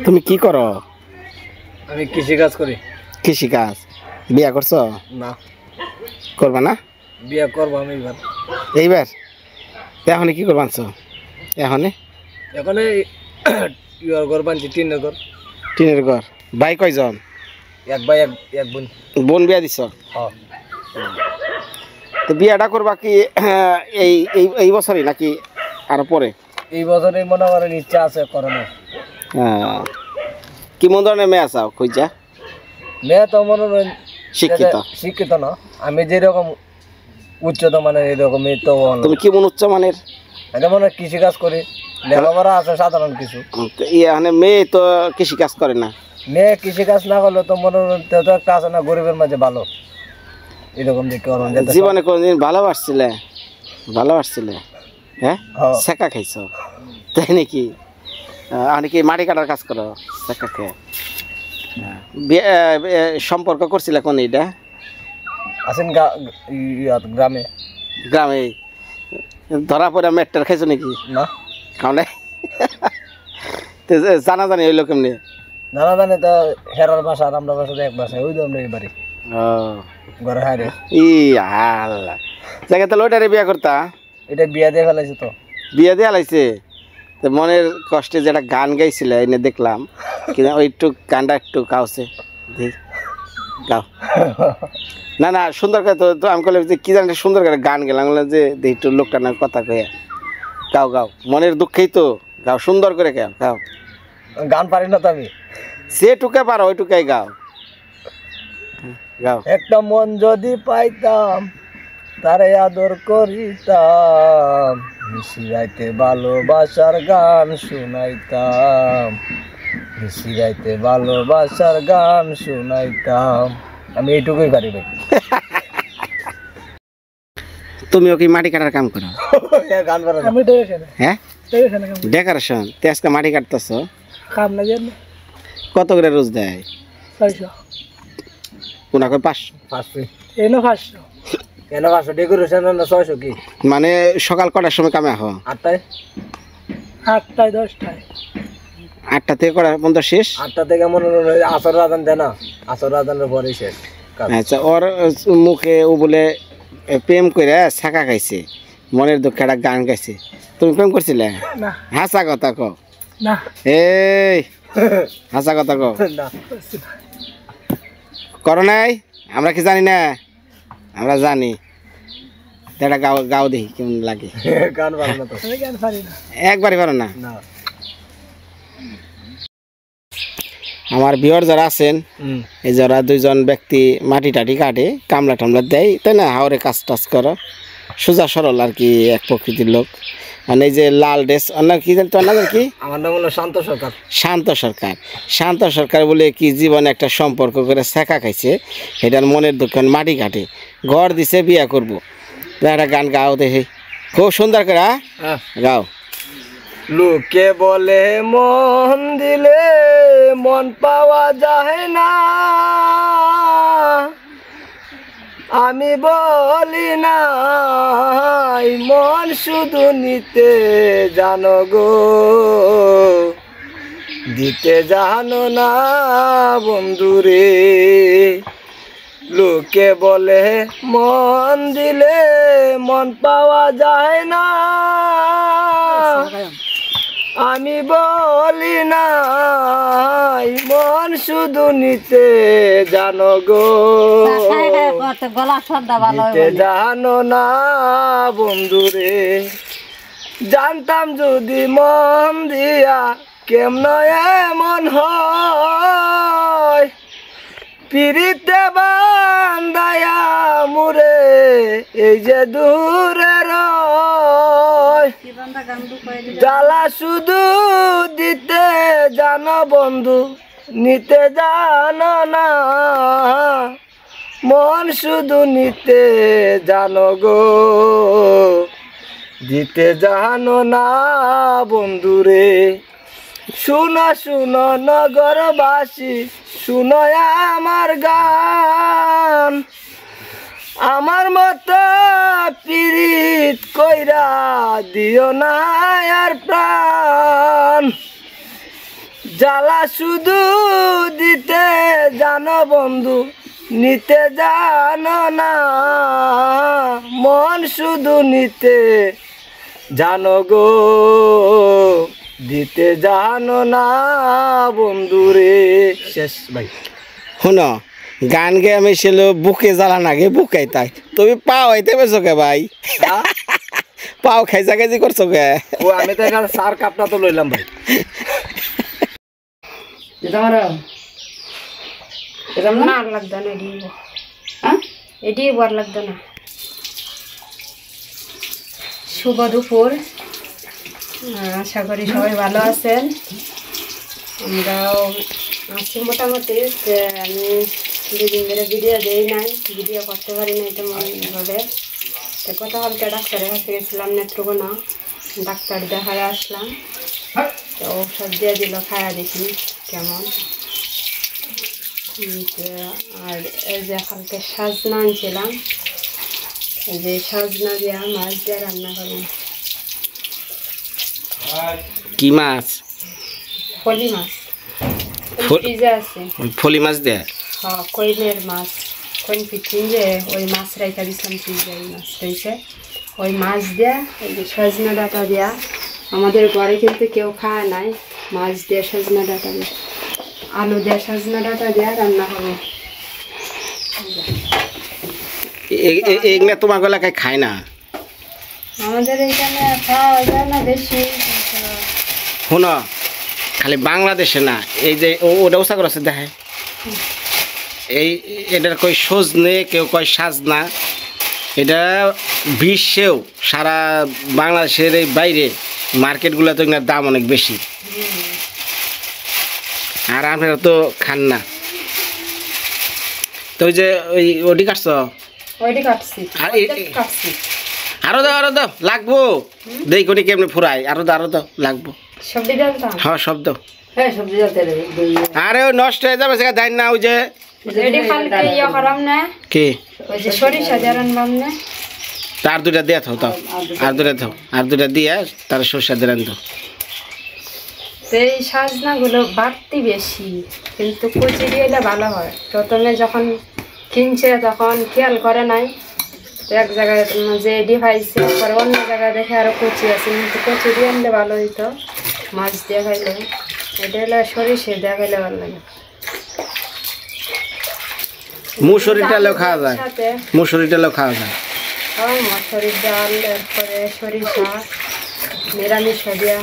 তুমি কি করো? আমি কৃষি কাজ করি। কৃষি কাজ? বিয়া করছো? না। করবা না? বিয়া করবো আমি এইবার। এইবার? এখন কি করবা আনছো? এখন ইয়ার ঘর বানছি, টিনের ঘর। টিনের ঘর। ভাই কয়জন? এক ভাই এক বোন। বোন বিয়া দিছ? হ্যাঁ। তো বিয়াটা করবা কি এই এই এই বছরই নাকি আরো পরে? এই বছরে মনে করেন ইচ্ছা আছে করানোর। কি মন ধরনের মেয়ে আসাও খুঁজা? মেয়ে তো মনে করেন শিক্ষিত। শিক্ষিত না, আমি যেরকম উচ্চতা মানের এরকম মেয়ে তো। তুমি কি মন উচ্চ মানের? এটা মনে হয় কৃষি কাজ করি, লেখাপড়া আছে সাধারণ কিছু। মানে মেয়ে তো কৃষি কাজ করে না। মেয়ে কৃষি কাজ না করলে তো মনে করেন তো একটা আছে না, গরিবের মাঝে ভালো এরকম দেখতে। জীবনে কোনদিন ভালোবাসছিলে? ভালোবাসছিলে? হ্যাঁ, শেখা খাইছো তাই নাকি? কি মাটি কাটার কাজ করো? শেখা খেয়ে সম্পর্ক করছিলে কোন? এটা আছেন গ্রামে। গ্রামে ধরা পড়ে মেট্টার খাইছো নাকি? না, খাও নাই। জানা জানি হইলো কেমনি? জানা জানি তো হেরার বাসা আর আমরা বাসা এক বাসায়, ওই তো আমরা এই বাড়ি ঘরে হারে। ই আল্লাহ, জায়গা তাহলে ওইটারে বিয়া করতা? এটা বিয়া দিয়ে ফেলাইছে তো। বিয়া দিয়ে লাইছে? তো মনের কষ্টে যেটা গান গাইছিল এনে দেখলাম, কিন্তু ওই একটু গানটা একটু গাওছে, গাও। না না, সুন্দর করে তো আমি বললাম যে কি জানি সুন্দর করে গান গেলাম, যে একটু লোকটা না কথা কয়ে গাও গাও, মনের দুঃখেই তো গাও, সুন্দর করে গাও গাও। গান পারি না তো আমি, যেটুকে পারো ওইটুকাই গাও গাও। একটা মন যদি পাইতাম তারে আদর করিতাম, মিশিরাইতে ভালোবাসার গান শুনাইতাম, মিশিরাইতে ভালোবাসার গান শুনাইতাম। আমি এইটুকুই পারি ভাই। তুমিও কি মাটি কাটার কাম করো? গান পারো? হ্যাঁ, ডেকোরেশন। আজকে মাটি কাটতেছ? কত করে রোজ দেয়? 600। কোনা কই 500? এনো 500। এনো 500 ডেকোরেশন না 600 কি? মানে সকাল কটার সময় কামে আহো? 8টায়। 8টায় 10টায়। 8টা থেকে কটা পর্যন্ত শেষ? 8টা থেকে মনে হয় আসর আজান দেয় না, আসর আজানের পরে শেষ। আচ্ছা, ওর মুখে ও বলে প্রেম করে ছাকা খাইছে, মনের দুঃখে একটা গান গাইছে। তুমি প্রেম করছিলে? না। হাসা কথা কো না। এই হাসা কথা কো। না করো নাই? আমরা কি জানি না? আমরা জানি। এটা গাও গাও দেখি কেমন লাগে। গান পারো না তো? আমি গান পারি না। একবারই পারো না? না। আমার বিয়ার যারা আছেন, এই যারা দুইজন ব্যক্তি মাটি টাটি কাটে, কামলা টামলা দেয়, তাই না? হাওড়ে কাজ টাজ করো, সোজা সরল আর কি, এক প্রকৃতির লোক। মানে এই যে লাল ড্রেস, অন্য কি জানি তোর নাম কি? আমার নাম হলো শান্ত সরকার। শান্ত সরকার। শান্ত সরকার বলে কি জীবনে একটা সম্পর্ক করে শেখা খাইছে, এটার মনের দোকান মাটি কাটে, ঘর দিছে, বিয়া করবো। একটা গান গাও দেখি, খুব সুন্দর করে গাও। লোকে বলে মন দিলে মন পাওয়া যায় না, আমি বলি না মন শুধু নিতে জানো গো, দিতে জানো না বন্ধুরে। লোকে বলে মন দিলে মন পাওয়া যায় না, আমি বলি না মন শুধু নিতে জানো গো, নিতে জানো না বন্ধুরে। জানতাম যদি মন দিয়া কেমন এমন হয়, পিরিতে বান্দায়া মুরে এই যে দূরে রয়, জ্বালা শুধু দিতে জানো বন্ধু, নিতে জানো না, মন শুধু নিতে জানো গো, দিতে জানো না বন্ধুরে। শুনো শুনো নগরবাসী, শুনো আমার গান, আমার মতো পিরিত কইরা দিও না আর প্রাণ। জ্বালা শুধু দিতে জানো বন্ধু, নিতে জানো না। মন শুধু নিতে জানো গো, দিতে জানো না বন্ধু রে। শেষ ভাই। শোনো, গান গে আমি ছিল বুকে জ্বালা নাগে বুকাই তাই, তুমি পাও হইতে পেছো কে ভাই? পাও খাইজা খাইজি করছো কে? ও আমি তো এখানে সার কাপটা তো লইলাম ভাই। না লাগতো না, এটি বার লাগতো না। শুভ দুপুর, আশা করি সবাই ভালো আছেন। আমরাও আছি মোটামুটি। যে আমি দুদিন ধরে ভিডিও দেই নাই, ভিডিও করতে পারি নাই তেমন ভাবে। তো গতকালকে ডাক্তারের কাছে গেছিলাম নেত্রকোনা, ডাক্তার দেখায় আসলাম। তো ঔষধ দিয়ে দিল, খায়া দেখি কেমন। আর এই যে কালকে সাজনা আনছিলাম, এই যে সাজনা দিয়া মাছ দিয়ে রান্না করবো। কি মাছ? ফলি মাছ ফ্রিজে আছে। ফলি মাছ দেয়? হ্যাঁ, কইলের মাছ, কইন পিঠিন যে ওই মাছ রাইখা দিছিলাম ফ্রিজে, ওই মাছ রয়েছে। ওই মাছ দিয়া, ওই যে সজনা ডাঁটা দিয়া, আমাদের ঘরে কিন্তু কেউ খায় নাই, মাছ দিয়ে সজনা ডাঁটা দিয়ে, আলু দিয়ে সজনা ডাঁটা দিয়ে রান্না হবে। এগুলা তোমার এলাকায় খায় না? আমাদের এখানে খাওয়া যায় না বেশি। শোনো, খালি বাংলাদেশে না, এই যে ওটা উষা করছে দেখে, এই এটার কই সজনে, কেউ কয় সাজনা। এটা বিশ্বেও সারা বাংলাদেশের এই বাইরে মার্কেটগুলোতে এগুলোর দাম অনেক বেশি, আর আপনারা তো খান না। তো ওই যে ওটি কাটছ? ওইটি কাটছি, আর কাটছি। আরো দাও লাগবো, দেই কোনি কেমনে ফুরাই, আরো দাও লাগবো। সবজি ডালতাম? হ্যাঁ শব্দ। হ্যাঁ সবজি ডালতে আরে ওই নষ্ট হয়ে যাবে, সেটা দেন না। ওই যে এটি কালকে ইয়ে করাম না, কি ওই যে সরিষা দিয়ে রান্নাম না। আর দুটা দিয়ে থাও, আর দুটা দিয়ে তার সরষা দিয়ে রান্ধো। তো এই সাজনাগুলো বাড়তি বেশি, কিন্তু কুচি দিয়ে ভালো হয়। প্রথমে যখন কিনছে তখন খেয়াল করে নাই, তো এক জায়গায় যে ডিভাইসে পরে অন্য জায়গায় দেখে আরো কুচি আছে, কিন্তু কুচি দিয়ে আনলে ভালো হইতো মাছ দিয়ে খাইলে। এটা হলে সরিষে দিয়ে খাইলে ভালো লাগে। মুসুরি ডালেও খাওয়া যায়, সাথে মুসুরি ডালেও খাওয়া যায়। মসুরির ডাল, এরপরে সরিষা, নিরামিষ দিয়া।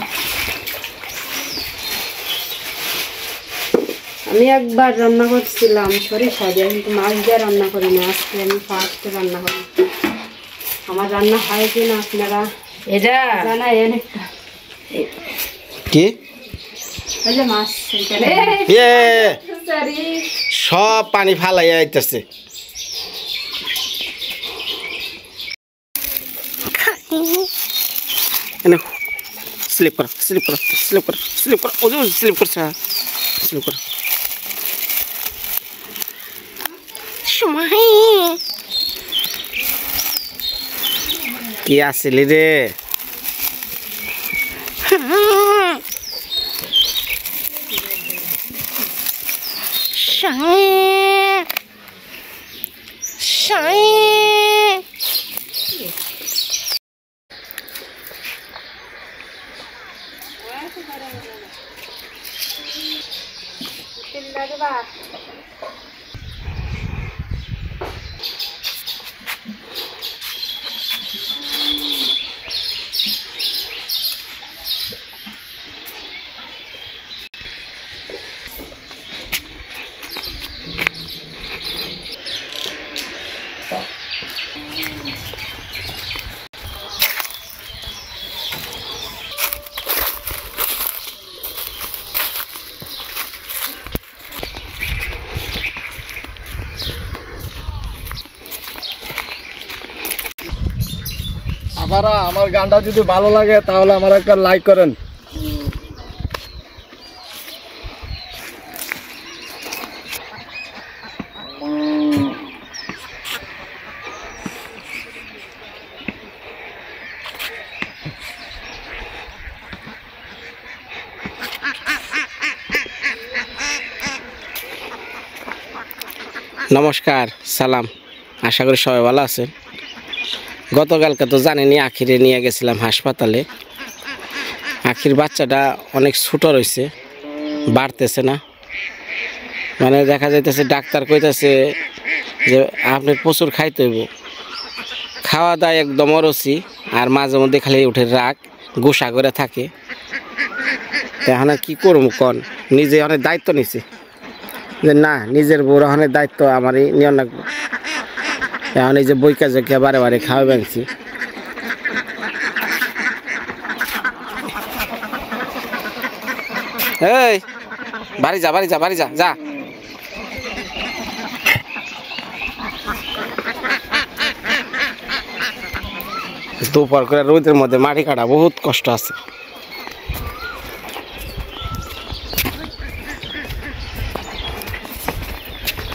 আমি একবার রান্না করছিলাম সরিষা দিয়ে, কিন্তু মাছ দিয়ে রান্না করি না। আজকে আমি ফার্স্ট রান্না করি। আমার রান্না হয় কি না আপনারা এটা জানাইন একটা। কি ওই যে মাছ এইখানে। সরি, সব পানি ফালাইয়া আইতেছে। স্লিপ কর। ওজন স্লিপ করছে, স্লিপ কর। কি আসলি রে? আপনারা আমার গানটা যদি ভালো লাগে তাহলে আমার একটা লাইক করেন। নমস্কার, সালাম। আশা করি সবাই ভালো আছেন। গতকালকে তো জানেনি, আখিরে নিয়ে গেছিলাম হাসপাতালে। আখির বাচ্চাটা অনেক ছোট রয়েছে, বাড়তেছে না। মানে দেখা যাইতেছে ডাক্তার কইতেছে যে আপনি প্রচুর খাইতে হইব, খাওয়া দাওয়া একদম অরুচি, আর মাঝে মধ্যে খালি উঠে রাগ গোসা করে থাকে। এখন আর কি করবো কন, নিজে অনেক দায়িত্ব নিছি যে না, নিজের বউ অনেক দায়িত্ব আমারই নিয়ে রাখবো। এখন এই যে বই কাজে বারে বারে খাওয়া বানছি। এই বাড়ি যা, বাড়ি যা, বাড়ি যা, যা। দুপুর করে রোদের মধ্যে মাটি কাটা বহুত কষ্ট আছে।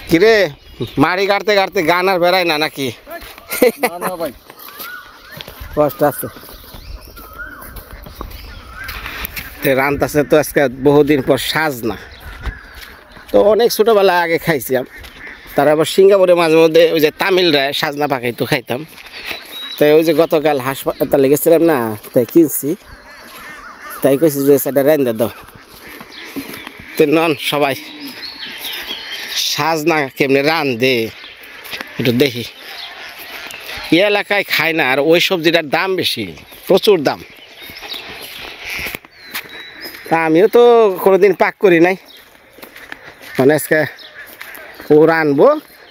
কিরে, মাটি কাটতে কাটতে গান আর বেড়ায় না নাকি? কষ্ট আছে। রান্তাছে তো আজকে বহুদিন পর সাজনা, তো অনেক ছোটোবেলা আগে খাইছিলাম। তার আবার সিঙ্গাপুরে মাঝে মধ্যে ওই যে তামিলরা সাজনা পাকাইতো খাইতাম। তাই ওই যে গতকাল হাসপাতালে গেছিলাম না, তাই কিনছি, তাই কইছি যে সেটা রান্দা দাও। তো নন সবাই সাজনা কেমনে রান্ধে একটু দেখি। এই এলাকায় খায় না, আর ওই সবজিটার দাম বেশি, প্রচুর দাম। তা আমিও তো কোনোদিন পাক করি নাই, মানে আজকে ও রানবো,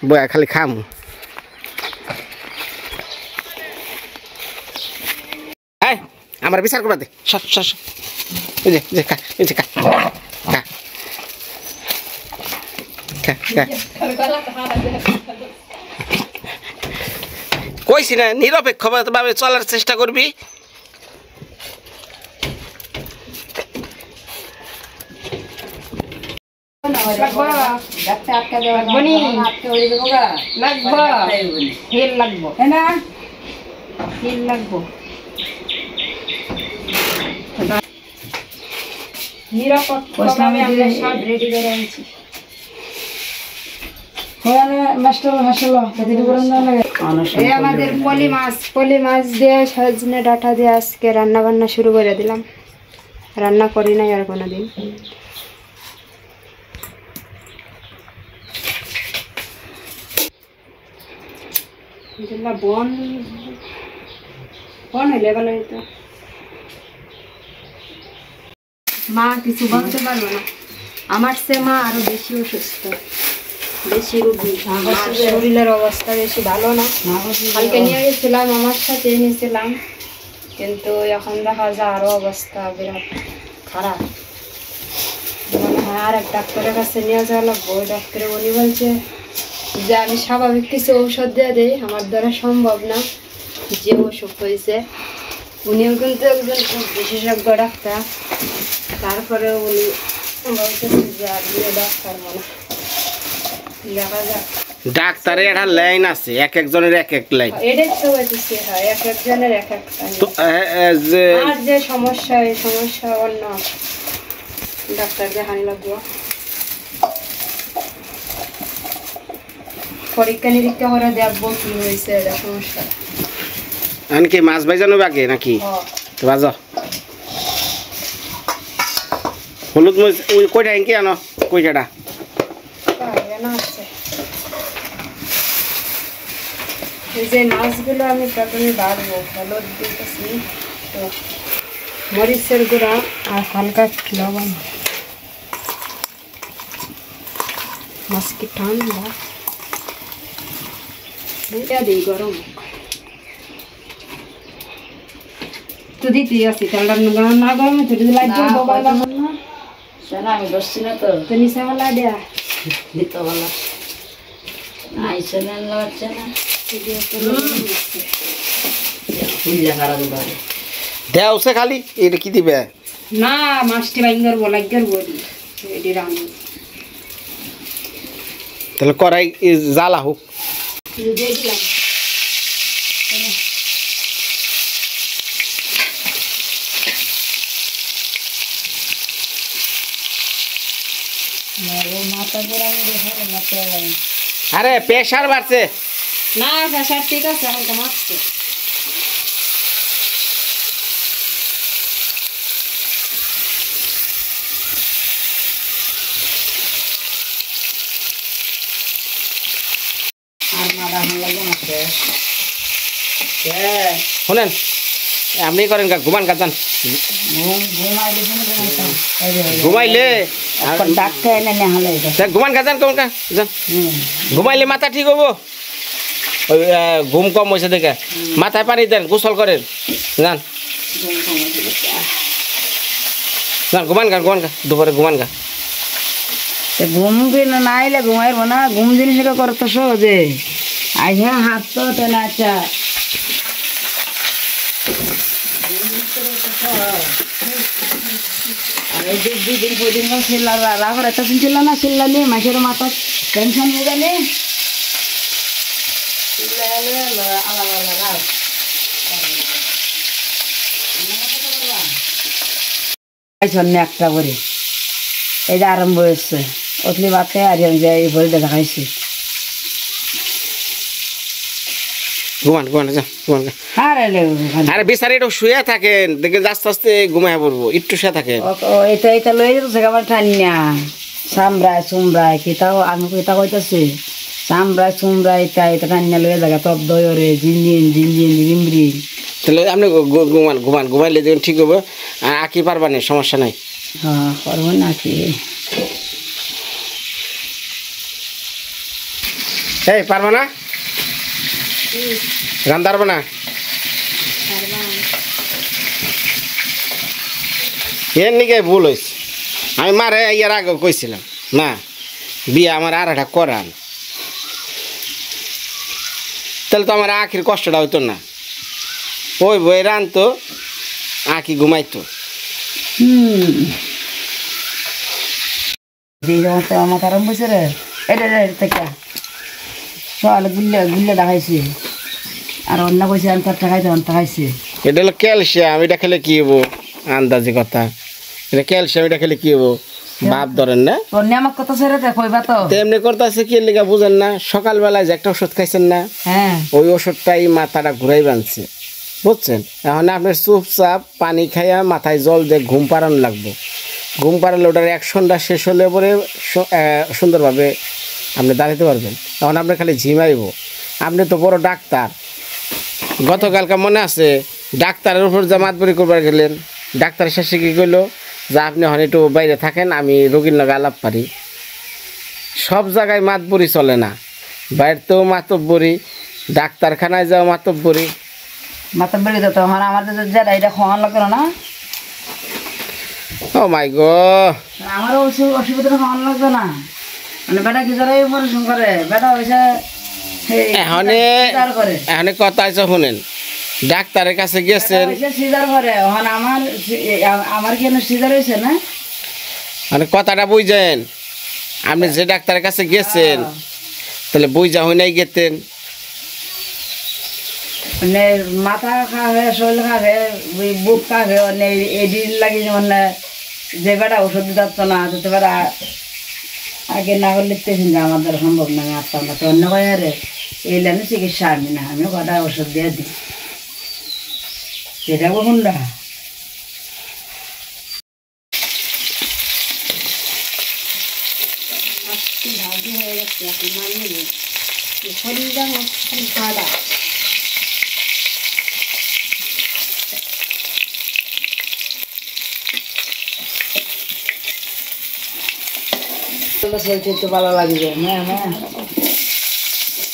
বয়া খালি খামু। এই আমার বিচার করে দে, সর সর সর। ওই যে যে খা, ওই যে খা খা খা খা। কইছি না নিরপেক্ষভাবে চলার চেষ্টা করবি। আমাদের পলি মাছ দিয়ে সজনে ডাঁটা দিয়ে আজকে রান্না বান্না শুরু করে দিলাম। রান্না করি নাই আর কোনোদিন। বন বন হইলে ভালো হইতো। মা কিছু বলতে পারবো না, আমার সে মা আরো বেশি অসুস্থ, বেশি রোগী। আমার শরীরের অবস্থা বেশি ভালো না। কালকে নিয়ে গেছিলাম, আমার সাথে নিয়েছিলাম, কিন্তু এখন দেখা যায় আরো অবস্থা বিরাট খারাপ। মনে হয় আর এক ডাক্তারের কাছে নিয়ে যাওয়া লাগবো। ওই ডাক্তারে উনি বলছে যে আমি স্বাভাবিক কিছু ঔষধ দিয়ে দিই, আমার দ্বারা সম্ভব না যে অসুখ হয়েছে। উনিও কিন্তু একজন খুব বিশেষজ্ঞ ডাক্তার, তারপরে উনি বলছে যে আমি ডাক্তার মনে দেখা যাক। ডাক্তারের একটা লাইন আছে, এক একজনের এক এক লাইন। এটাই তো বলতেছি, হয় এক একজনের এক একটা। যে আর যে সমস্যা, এই সমস্যা অন্য ডাক্তার দেখানি লাগবো। পরীক্ষা নিরীক্ষা করে দেখবো কি হয়েছে সমস্যা। কি মাছ ভাজানো বাকি নাকি? তো বাজা হলুদ মরিচ ওই কয়টা কি আনো, কয়টা? এই যে মাছগুলো আমি প্রথমে বাড়বো, হলুদ দিতেছি, তো মরিচের গুঁড়া আর হালকা লবণ। মাছ কি ঠান্ডা, এটা দিই গরম তো দিতে আসি। তেলটা না গরমে তো দিদি লাইট না আমি বসছি না তো তো নিচে বেলা দেয়া দিতে বলা আইসে না লাগছে না দেওছে খালি এটা কি দিবে না। মাছটি বাইঙ্গার বলাইগার বলি এটি রান্না তাহলে কড়াই জ্বালা হোক। দিয়ে দিলাম মাথা করে আমি দেখা আরে প্রেশার বাড়ছে। না প্রেশার ঠিক আছে, এখন কমাচ্ছে। আর মাথা এখন লাগে মারছে। শুনেন আপনি করেন কা ঘুমান কাজান ঘুমাইলে ডাক্তার এনে না হলে ঘুমান কাজান কম কা যান ঘুমাইলে মাথা ঠিক হবো। ওই ঘুম কম হয়েছে দেখে মাথায় পানি দেন, গোসল করেন, যান যান ঘুমান গা দুপুরে ঘুমান গা। ঘুম না আইলে ঘুমাইব না, ঘুম জিনিস করতো সহজে আইসা হাত তো না। আচ্ছা দুদিন পরদিন শিল্লা রাখর এত দিন ছিল না, শিল্লা নিয়ে মাসের মাথা টেনশন হয়ে গেলে একটা করে এই যে আরম্ভ হয়েছে অতলি বাতে আর এই ভরে দেখা খাইছি। ঘুমান ঘুমান যা ঘুমান গা। আরে বিছারে একটু শুয়ে থাকেন, দেখে আস্তে আস্তে ঘুমায় পড়বো, একটু শুয়ে থাকেন। এটা এটা লয়ে যেতেছে আমার ঠান্না চামড়ায় চুমড়ায় কিতাও আমি কিতা কইতেছি চামড়ায় চুমড়ায় এটা এটা ঠান্না লয়ে জায়গা টপ দয়রে জিনজিন জিনজিন জিমরি। তাহলে আপনি ঘুমান ঘুমান ঘুমাইলে দেখুন ঠিক হবো। আর আঁকি পারবা না, সমস্যা নাই। হ্যাঁ করবো নাকি এই পারবা না, রান্দারবা না এর নিকে ভুল হয়েছে। আমি মারে ইয়ার আগে কইছিলাম না বিয়ে আমার আর একটা করান, তাহলে তো আমার আখির কষ্টটা হইতো না। ওই বই রানতো আঁকি ঘুমাইতো। মাথা আরম্ভ হয়েছে রে এটা থেকে সকালে গুল্লে গুল্লে দেখাইছে আর অন্য কইছে আমি তার টাকাইতে অন্ত খাইছে। এটা হলো ক্যালসিয়াম, এটা খেলে কি হবো আন্দাজি কথা, এটা ক্যালসিয়াম, এটা খেলে কি হবো বাপ ধরেন না। তোর নিয়ে আমার কথা ছেড়ে দে কইবা তো তেমনি করতেছে কি লেগা বুঝেন না। সকালবেলায় যে একটা ওষুধ খাইছেন না, হ্যাঁ ওই ওষুধটাই মাথাটা ঘুরাই বানছে বুঝছেন। এখন আপনার চুপচাপ পানি খাইয়া মাথায় জল দিয়ে ঘুম পাড়ানো লাগবে। ঘুম পাড়ালে ওটার অ্যাকশনটা শেষ হলে পরে সুন্দরভাবে আপনি দাঁড়াতে পারবেন। এখন আপনি খালি ঝিমাইব। আপনি তো বড় ডাক্তার, গতকালকে মনে আছে ডাক্তারের উপর যা মাতবরি করবার গেলেন, ডাক্তার শেষে কী করলো যে আপনি এখন একটু বাইরে থাকেন, আমি রোগীর লগে আলাপ পারি। সব জায়গায় মাতবরি চলে না, বাইরেতেও মাতব্বরি, ডাক্তারখানায় যাও মাতব্বরি। মাথা বেড়ে দিত আমার আমাদের যারা এটা খাওয়ান লাগতো না। ও মাই গো, আমারও অসুবিধা খাওয়ান লাগতো না। মানে বেটা কি যারা পরিশ্রম করে বেটা হয়েছে এখন কথা আছে শুনেন, ডাক্তারের কাছে গেছেন সিজার করে ওখানে আমার কেন সিজার হয়েছে না মানে কথাটা বুঝছেন। আপনি যে ডাক্তারের কাছে গেছেন তাহলে বুঝা হই নাই গেতেন। মানে মাথা খাবে শরীর খাবে বুক খাবে মানে এদিন লাগে মানে যে বেটা ওষুধ দিত না যেতে বেটা আগে না করলে পেশেন্ট আমাদের সম্ভব না। আমি আসতাম না তো অন্য রে এই লাইনে চিকিৎসা আমি না, আমিও কটা ওষুধ দিয়ে দিই সেটা বলুন না। হয়ে গেছে খাওয়া ভালো লাগবে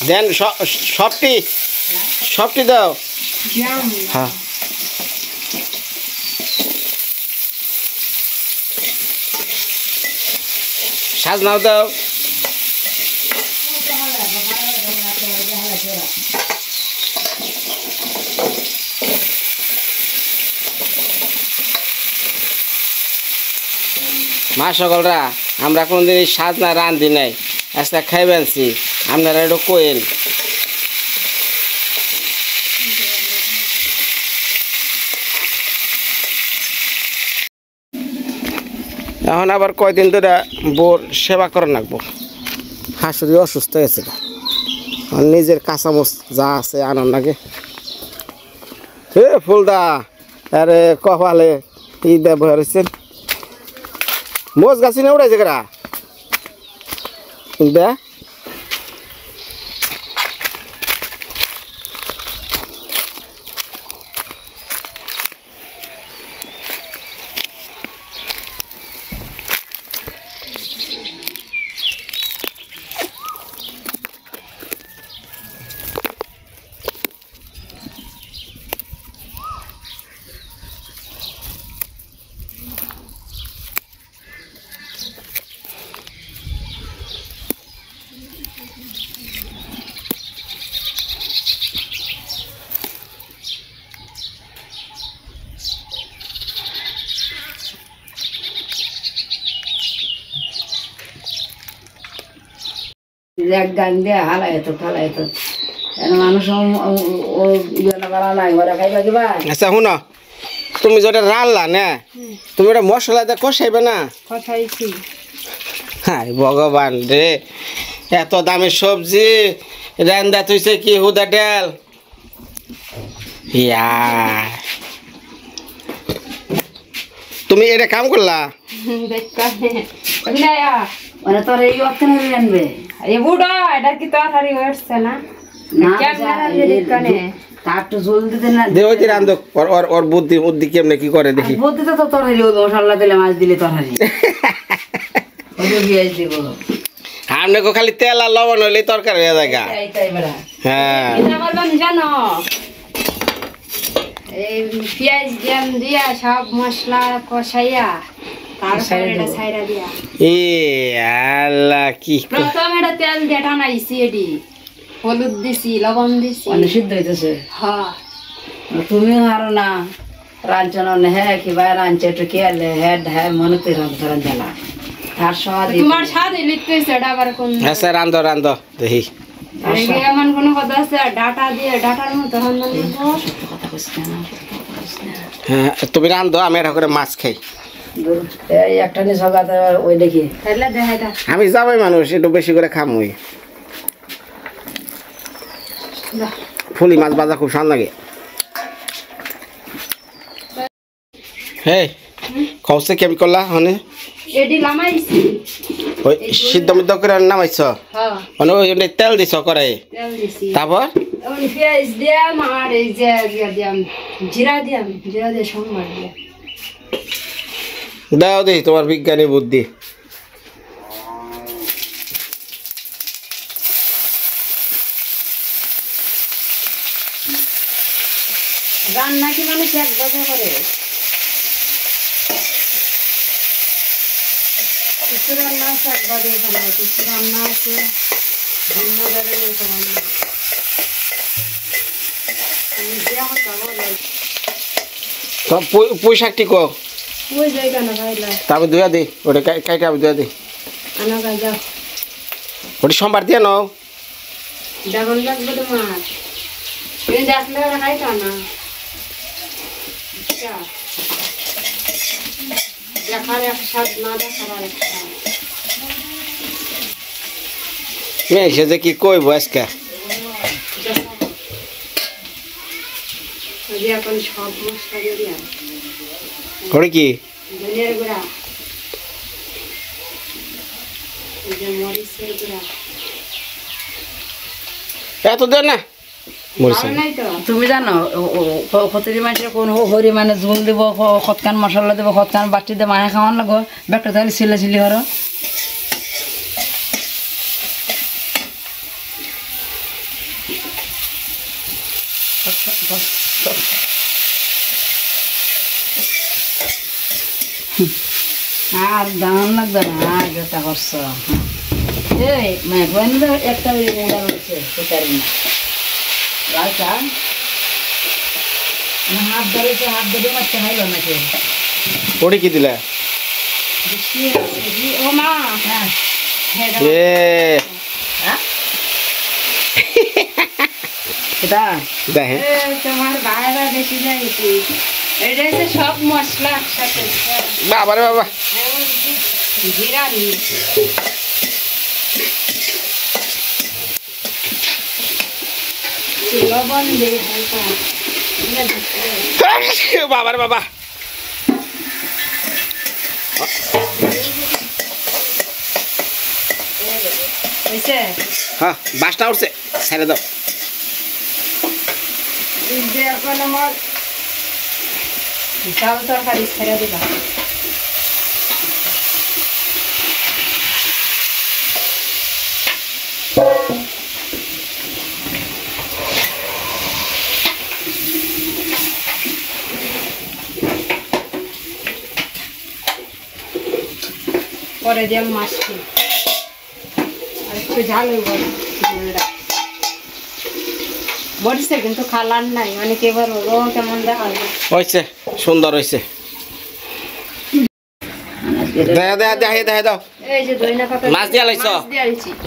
দেন সবটি সবটি দাও। হ্যাঁ সাজনাও দাও। মা সকলরা আমরা কোনদিন এই সাজনা রান্ধি নাই, আজকে খাইবেনছি, আপনারা একটু কোয়েন। এখন আবার কয়দিন ধরে বোর সেবা করা লাগবো। শাশুড়ি অসুস্থ হয়েছিল, আর নিজের কাঁচামচ যা আছে আনার লাগে। হে ফুলদা, আরে কপালে কি ব্যবহার হয়েছেন? মোজ গাছি না উড়াইছে কেরা দে? এক গান দিয়ে হালাই তো ফালাই তো মানুষ ও ইয়ে করা নাই ওরা খাইবা কিবা। আচ্ছা শুনো, তুমি যেটা রান্না না, তুমি ওটা মশলা দিয়ে কষাইবে না? কথাইছি হাই ভগবান রে, এত দামের সবজি রান্দা তুইছে কি হুদা ডাল। ইয়া, তুমি এটা কাম করলা? মানে তোর এই অর্থ আনবে এ বুড়ো এটা কি তরকারি হচ্ছে না? কেমনে রাঁধে দেখনে? তার তো জল দিতে না দেও কি রান্ধো, ওর বুদ্ধি বুদ্ধি কেমনে কি করে দেখি। বলতে তো তরকারি মশলা দিলে মাছ দিলে তরকারি পেঁয়াজ দিব আপনাকে খালি তেল আর লবণ হইলে তরকারি হয়ে যায় গা। এইটাই বেড়া। হ্যাঁ, এটা বলবেন জানো, এই পেঁয়াজ জ্যাম দিয়া সব মশলা কষাইয়া তারপরে এটা ছাইরা দিয়া এ আল্লাহ কি প্রথম এটা তেল দিয়ে টানাইছি, এটি হলুদ দিছি, লবণ দিছি। মানে সিদ্ধ হইতেছে। হ্যাঁ তুমি আরো না রাঞ্চন হ্যাঁ কি ভাই রাঞ্চে একটু খেয়ালে হ্যাঁ হ্যাঁ মনে তো রাঞ্চনা তার স্বাদ তোমার স্বাদ লিখতেছে এটা আবার কোন আচ্ছা রান্ধো রান্ধো দেখি। এমন কোনো কথা আছে ডাটা দিয়ে ডাটার মতো রান্না কথা কইছ না হ্যাঁ, তুমি রান্ধো, আমি এটা করে মাছ খাই। এই একটা নিয়ে সকাতে ওই দেখি তাহলে দেখা এটা আমি যাবাই মানুষ, একটু বেশি করে খামুই। ফুলি মাছ ভাজা খুব স্বাদ লাগে। হে কৌশে কেমন করলা মানে? এডি লামাইছি, ওই সিদ্ধ মিদ্ধ করে নামাইছ, হ্যাঁ মানে ওই তেল দিছ কড়াই, তেল দিছি, তারপর ওই পেঁয়াজ দিয়াম আর এই যে দিয়াম জিরা দিয়ে সোমবার দিয়া দাও দেখি তোমার বিজ্ঞানী বুদ্ধি। রান্না কি মানুষ এক বাজে করে? কিছু রান্না আছে এক বাজে এখানে, কিছু রান্না আছে ভিন্ন ধরনের রান্না। পুঁই শাকটি কো ওই জায়গা না ভাইলা তা আমি ধুয়া দিই, ওটা কাইটা আমি ধুয়া দিই। আনা গা যাও, ওটি সোমবার দিয়ে নাও। দেখুন লাগবে তোমার, তুমি দেখলে ওরা খাইতা না। দেখার এক স্বাদ, না দেখার আর এক স্বাদ। মেয়ে যে কি কইব আজকে, ওই যে এখন সব মশলা দিয়ে দিলাম, ওটা কি ধনিয়ার গুঁড়া, ওই যে মরিচের গুঁড়া, এত দেন না মরিচ। ভালো নাই তো? তুমি জানো খতরি মানুষের কোন হরি মানে ঝোল দিব, খতকান মশলা দিব, খতকান বাটি দিয়ে মায়া খাওয়ান লাগো বেটা তাহলে ছিলে ছিলি হর আর দাম লাগবে না, আর যেটা করছো এই মানে একটা রয়েছে সেটার না লালটা হাত ধরেছে, হাত ধরে মারতে খাইল নাকি ওটি কি দিলে? ও মা, হ্যাঁ এ এটা দেখেন তোমার বাইরে বেশি যাইছি, এটা হচ্ছে সব মশলা একসাথে, বাবা রে বাবা, জিরা লবণ দিয়ে বাবার বাবা হয়েছে হ্যাঁ বাসটা উঠছে ছেড়ে দাও এখন আমার চাল তরকারি ছেড়ে দিলাম পরে দিলাম মাছটি আর একটু ঝাল বলছে কিন্তু খালার নাই অনেকে এবার ও কেমন দেখা যায় হয়েছে সুন্দর হয়েছে দেখা দেখা দেখা দেখা দাও এই যে দইনা পাতা মাছ দিয়া লাইছ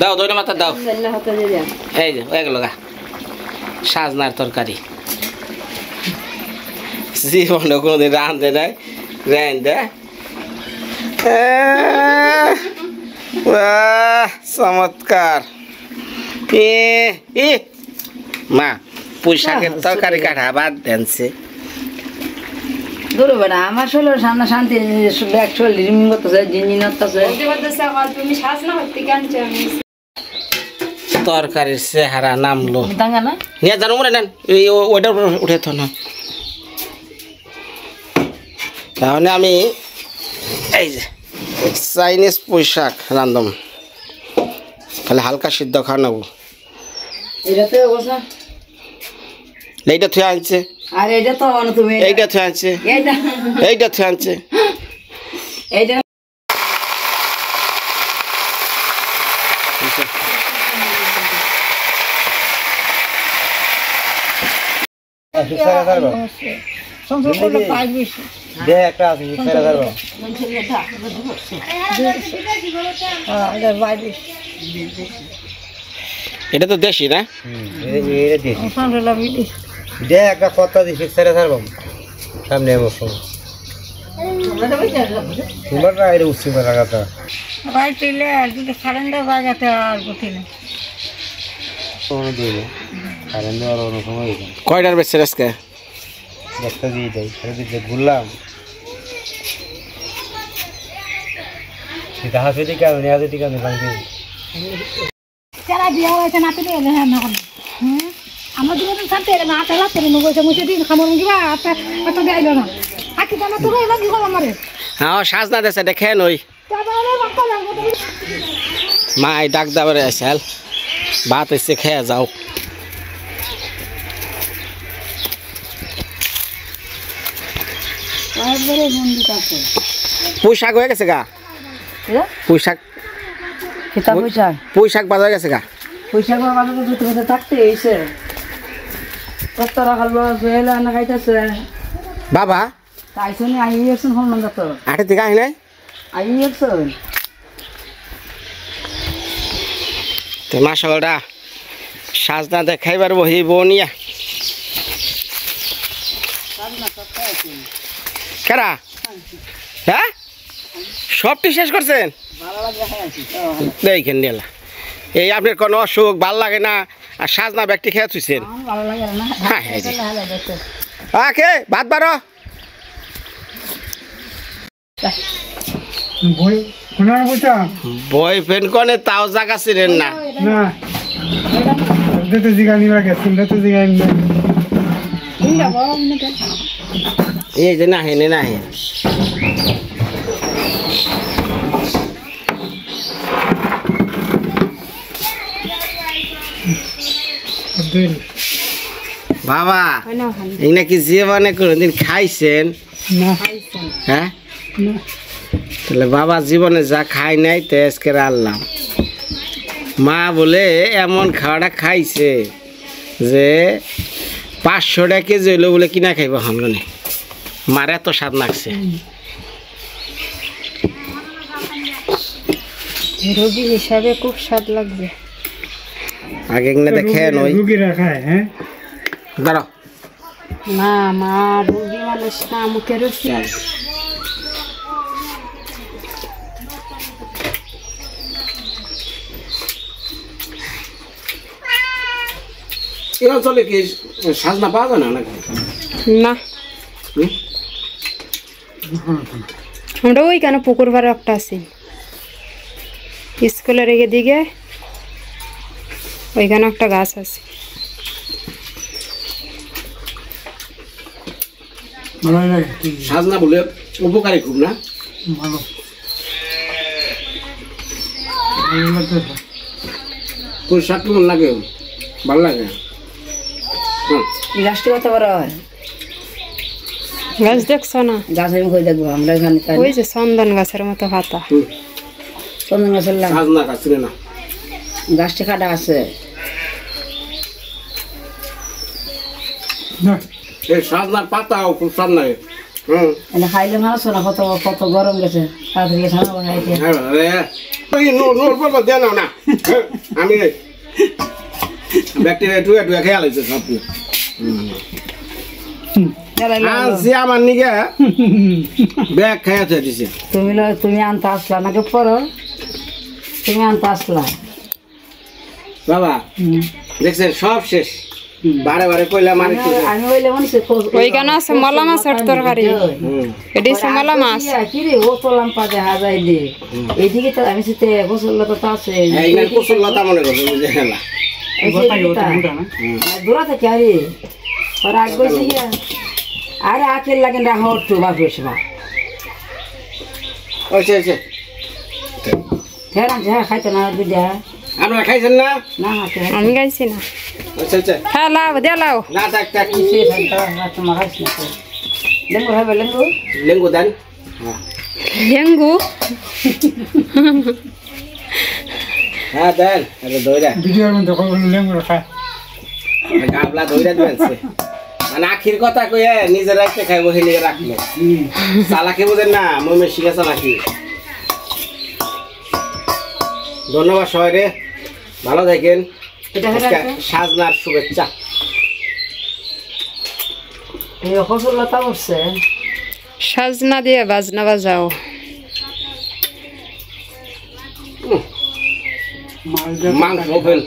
দাও দইনা মাথা দাও দইনা পাতা দিয়ে দিলাম এই যে এগুলো গা সাজনার তরকারি জীবনে কোনোদিন রাঁধে নাই রাঁধে চমৎকার মা পুঁই শাকের তরকারি কাটা বাদ দেনছে দূরে বেড়া আমার শরীর সামনে শান্তি ব্যাগ শরীর রিমিং করতেছে জিনজিন হতেছে তুমি শ্বাস না হতে কানছে আমি তরকারির চেহারা নামলো দাঙ্গা না নিয়ে জানো মনে নেন এই ওইটার উপর উঠে তো না তাহলে আমি এই যে চাইনিজ পুঁই শাক রান্ধম তাহলে হালকা সিদ্ধ খাওয়া নেবো এটা তো বসা এইটা থুয়ে আনছে আর এটা তো তুমি এইটা থুয়ে আনছে এইটা এইটা থুয়ে আনছে এইটা এটা তো দেশি না একটা কথা দিছি ছেড়ে ছাড়ব সামনে বসো তোমার এটা উঠছি লাগাতা কয়টার বেচছে আজকে দেখতে দিয়ে যাই দিতে ঘুরলাম সেটা হাসি টিকা আমি হাসি টিকা আমি ভাঙছি যারা বিয়া হয়েছে নাতি হ্যাঁ না আমার জীবনে থাকতে না আটা রাত করে নগেছে মুছে দিন খামর গিবা আটা দেইল না আকি তো না তো এলা কি হল আমারে হ্যাঁ সাজনা দেশে দেখেন ওই মা এই ডাক দাবারে আসেল ভাত এসে খেয়ে যাও পুঁই শাক হয়ে গেছে গা পুঁই শাক কিতা পয়সা পুঁই শাক বাজা হয়ে গেছে গা পয়সা করে বাজারে দুটো কথা থাকতে এসে কত রাখাল জেল না খাইতেছে বাবা তাইছো নি আই ইয়ারছন হল না তো আটে থেকে আহি নাই আই ইয়ারছন তো মাসালটা সাজনা দেখাইবার বহিব নিয়া কেরা হ্যাঁ সবটি শেষ করছেন দেখেন নিলা এই আপনার কোনো অসুখ ভাল লাগে না আর সাজনা ব্যক্তি খেয়ে থুইছেন ভালো লাগে না হ্যাঁ আকে ভাত বারো বই কোনা বুঝা বই ফেন কনে তাও জায়গা ছিলেন না না দিতে জিগানি লাগে দিতে জিগানি এই যে না হেনে না হেন বাবা এই নাকি জীবনে কোনদিন খাইছেন না হ্যাঁ তাহলে বাবা জীবনে যা খাই নাই তো আজকে রান্নাম মা বলে এমন খাওয়াটা খাইছে যে 500 টাকা কেজি হইলো বলে কিনা খাইব হামনে মার এত স্বাদ লাগছে রোগী হিসাবে খুব স্বাদ লাগবে আগে না দেখে নই রুগীরা খায় হ্যাঁ দাঁড়াও না মা রোগী মানুষ না মুখে রুচি এই অঞ্চলে কি সাজনা পাওয়া যায় না নাকি? না হুম? আমরা ওইখানে পুকুর পাড়ে একটা আছি স্কুলের দিকে ওইখানে একটা গাছ আছে। ভালো লাগে সাজনা বলে উপকারী খুব না? ভালো ভালো লাগতেছে। পরিষ্কার কেমন লাগে? ভালো লাগে। হুম। গাছটি কত বড় হয়? গাছ দেখছো না? গাছ আমি কই দেখবো আমরা এখানে তাই ওই যে চন্দন গাছের মতো পাতা। হুম। চন্দন গাছের লাগ সাজনা গাছ ছিল না। গাছটি কাটা আছে। না এই সাজনার পাতাও খুব স্বাদ লাগে। হুম। এনে খাইলে মানুষ না কত কত গরম গেছে তাড়াতাড়ি ঠান্ডা খাইতে হ্যাঁ, আরে, ওই নোর পর দিয়ে নাও না। হ্যাঁ, আমি ব্যাকটেরিয়া টুয়া খেয়াল হয়েছে সব কিছু। আনছি আমার নিকে ব্যাগ খাইয়া দিছে। তুমি আনতে আসলা নাকি পড়ো তুমি আনতে আসলা বাবা দেখছেন সব শেষ। বারে বারে কইলাম আর একটু। আমি বললে মনে ওইখানে আছে মলা মাছের তরকারি। হুম। এটি হচ্ছে মলা মাছ। কি রে ও তো লাম্পা দেখা যায় দে এইদিকে তো আমি সেতে গোসল লতা তো আছে এইখানে কুসুর লতা মনে করছে বুঝে গেলা। দূরা থেকে আরে আর আগ গেছি গিয়া আরে আখের লাগে না হট্টু বাপরে সবা ওইছে ফের হ্যাঁ খাইতে না দুইটা আপনারা খাইছেন না? না আমি গাইছি না। আচ্ছা হ্যাঁ লাও দে লাও। না থাক কিসে খাইতে তোমার খাইছ না লেঙ্গু হবে লেঙ্গু লেঙ্গু দেন। হ্যাঁ। লেঙ্গু হ্যাঁ দেন আরে দইরা ভিডিওর মধ্যে কখন লেমুর খায় গাবলা দইরা দিয়েছে মানে আখির কথা কইয়া নিজে রাখতে খাইবো হেলে রাখলো চালাকি বুঝেন না মমে শিখে চালাকি। ধন্যবাদ সবাই রে, ভালো থাকেন। এটা আজকে সাজনার শুভেচ্ছা। এই ফসল লতা উঠছে সাজনা দিয়ে বাজনা বাজাও। মাংস ওপেন